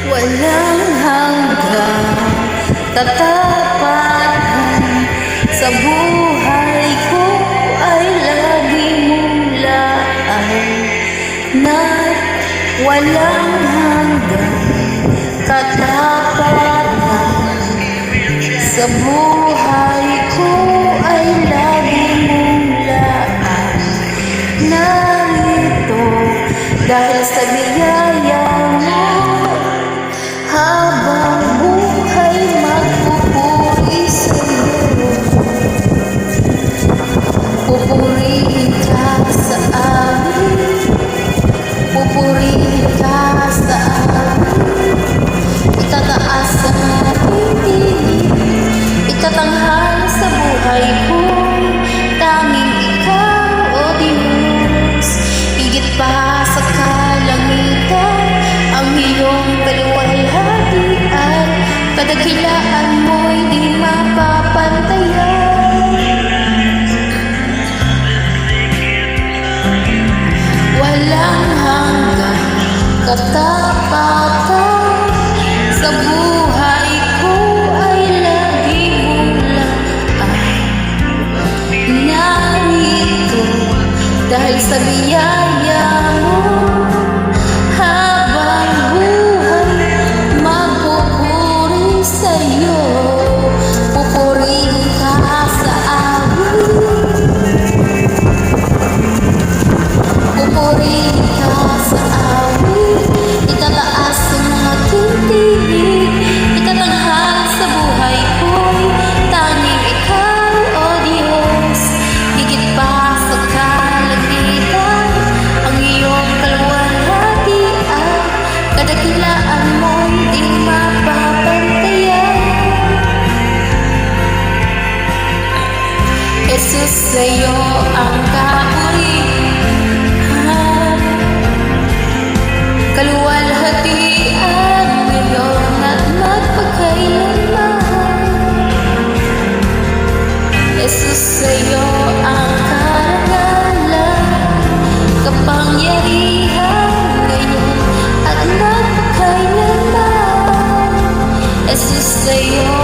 Walang hanggang katapatan sa buhay ko ay lagi mong laan, na walang hanggang katapatan sa buhay ko ay lagi mong laan. Narito dahil sa biyaya mo, habang buhay magpupuri sa'yo. Pupurihin ka sa amin, pupurihin ka sa amin. Itataas ang aking tinig, itatanghal sa buhay ko. Tanging ikaw, O Diyos, higit pa sa kalangitan, ang iyong kaluwalhatian, kadakilaan mo'y di mapapantayan. Walang hanggang katapatan sa buhay ko ay lagi mong laan. Narito dahil sa biyaya mo, habang buhay magpupuri sa'yo. Pupurihin ka sa amin, pupurihin ka sa amin. Itataas ang aking tinig, itatanghal sa buhay ko'y tanging ikaw, O Diyos, higit pa sa kalangitan, ang iyong kaluwalhatian, kadakilaan mo'y di mapapantayan. Jesus, sa'yo ang kapurihan, kaluwalhatian ngayon at magpakailanman. Jesus, sa'yo ang karangalan, kapangyarihan ngayon at magpakailanman. Jesus, sa'yo